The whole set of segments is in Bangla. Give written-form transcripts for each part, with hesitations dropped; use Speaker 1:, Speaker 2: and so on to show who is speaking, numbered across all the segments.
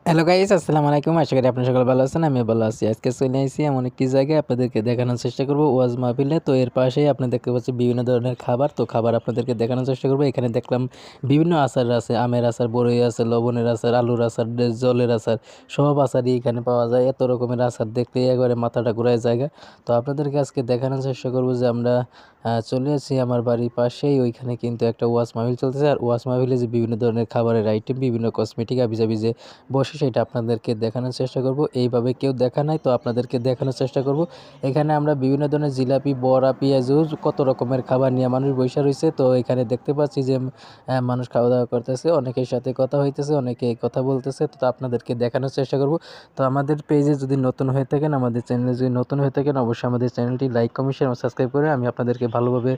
Speaker 1: হ্যালো গাইস, আসসালামু আলাইকুম। আশা করি আপনারা সকলে ভালো আছেন। আমি ভালো আছি। আজকে চলে আইছি এমন একটি জায়গায় আপনাদেরকে দেখানোর চেষ্টা করব, ওয়াজ মাহফিলে। তো এর পাশেই আপনি দেখতে পাচ্ছেন বিভিন্ন ধরনের খাবার। তো খাবার আপনাদেরকে দেখানোর চেষ্টা করব। এখানে দেখলাম বিভিন্ন আচার আছে, আমের আচার, বড়ই আচার, লবণের আচার, আলুর আচার, জলের আচার, সব আচারই এখানে পাওয়া যায়। এত রকমের আচার দেখলেই একবারে মাথাটা ঘুরায় জায়গা। তো আপনাদেরকে আজকে দেখানোর চেষ্টা করব যে আমরা চলে আসছি আমার বাড়ির পাশেই। ওইখানে কিন্তু একটা ওয়াজ মাহফিল চলতেছে। আর ওয়াজ মাহফিলে যে বিভিন্ন ধরনের খাবারের আইটেম, বিভিন্ন কসমেটিক আবিজাবি যে বসে সেটা আপনাদেরকে দেখানোর চেষ্টা করব। এইভাবে কেউ দেখা নাই, তো আপনাদেরকে দেখানোর চেষ্টা করব। এখানে আমরা বিভিন্ন ধরনের জিলাপি, বড়া, পেঁয়াজু, কত রকমের খাবার নিয়ে মানুষ বইসা রয়েছে। তো এখানে দেখতে পাচ্ছি যে মানুষ খাওয়া দাওয়া করতেছে, অনেকের সাথে কথা হইতেছে, অনেকে কথা বলতেছে। তো আপনাদেরকে দেখানোর চেষ্টা করব। তো আমাদের পেজে যদি নতুন হয়ে থাকেন, আমাদের চ্যানেলে যদি নতুন হয়ে থাকেন, অবশ্যই আমাদের চ্যানেলটি লাইক, কমেন্ট, শেয়ার এবং সাবস্ক্রাইব করে আমি আপনাদেরকে ভালোভাবে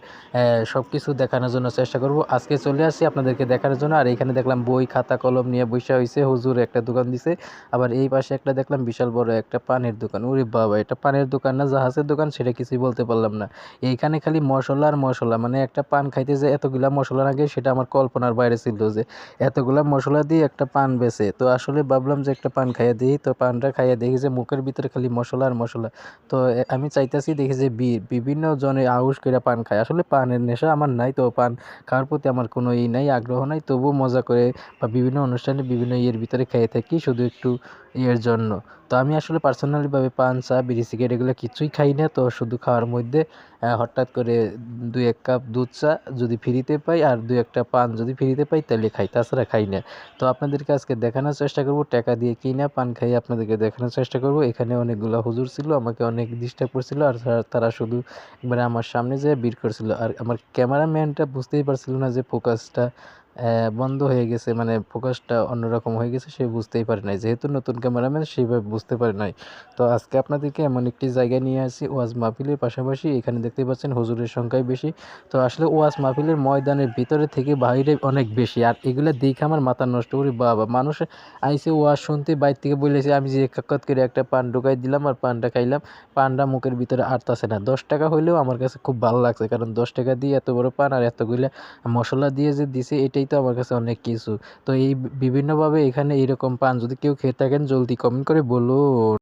Speaker 1: সব কিছু দেখানোর জন্য চেষ্টা করব। আজকে চলে আসি আপনাদেরকে দেখানোর জন্য। আর এখানে দেখলাম বই, খাতা, কলম নিয়ে বসে হয়েছে, হুজুর একটা দোকান দিছে। আবার এই পাশে একটা দেখলাম বিশাল বড় একটা পানের দোকান। ওরে বাবা, এটা পানের দোকান না জাহাজের দোকান সেটা কিছুই বলতে পারলাম না। এইখানে খালি মশলা আর মশলা, মানে একটা পান খাইতে যে এতগুলা মশলা লাগে সেটা আমার কল্পনার বাইরে ছিল, যে এতগুলা মশলা দিয়ে একটা পান বেচে। তো আসলে ভাবলাম যে একটা পান খাইয়ে দিই। তো পানটা খাইয়ে দেখি যে মুখের ভিতরে খালি মশলা আর মশলা। তো আমি চাইতেছি, দেখি যে বিভিন্ন জনে আউশ করে পান খায়। আসলে পানের নেশা আমার নাই, তো পান খাওয়ার প্রতি আমার কোনো নাই, আগ্রহ নাই। তবুও মজা করে বা বিভিন্ন অনুষ্ঠানে বিভিন্ন ইয়ের ভিতরে খেয়ে থাকি শুধু একটু ইয়ের জন্য। তো আমি আসলে পার্সোনালিভাবে পান, চা, বিড়ি, সিগারেট এগুলো কিছুই খাই না। তো শুধু খাওয়ার মধ্যে হঠাৎ করে 2-1 কাপ দুধ চা যদি ফ্রিতে পাই আর 2-একটা পান যদি ফ্রিতে পাই তাহলে খাই, তাছাড়া খাই না। তো আপনাদেরকে আজকে দেখানোর চেষ্টা করব টাকা দিয়ে কিনা পান খাই, আপনাদেরকে দেখানোর চেষ্টা করব। এখানে অনেকগুলো হুজুর ছিল, আমাকে অনেক ডিস্টার্ব করছিল। আর তারা শুধু একবারে আমার সামনে যেয়ে ভিড় করছিল। আর আমার ক্যামেরাম্যানটা বুঝতেই পারছিল না যে ফোকাসটা বন্ধ হয়ে গেছে, মানে ফোকাসটা অন্যরকম হয়ে গেছে, সে বুঝতেই পারে নাই। যেহেতু নতুন ক্যামেরাম্যান, সেইভাবে বুঝতে পারে নাই। তো আজকে আপনাদেরকে এমন একটি জায়গায় নিয়ে আসি ওয়াজ মাহফিলের পাশাপাশি। এখানে দেখতে পাচ্ছেন হুজুরের সংখ্যাই বেশি। তো আসলে ওয়াজ মাহফিলের ময়দানের ভিতরে থেকে বাইরে অনেক বেশি। আর এগুলো দেখে আমার মাথা নষ্ট করি, বাবা মানুষ আইসে ওয়াজ শুনতে, বাইরে থেকে বলেছে, আমি যে কাকাত করে একটা পান ঢুকাই দিলাম আর পানটা খাইলাম। পানটা মুখের ভিতরে আটতাছে না। 10 টাকা হইলেও আমার কাছে খুব ভালো লাগছে, কারণ 10 টাকা দিয়ে এত বড় পান আর এতগুলা মশলা দিয়ে যে দিছে, এটাই তো আমার কাছে অনেক কিছু। তো এই বিভিন্নভাবে এখানে এরকম পান যদি কেউ খেয়ে থাকেন জলদি কমেন্ট করে বলুন।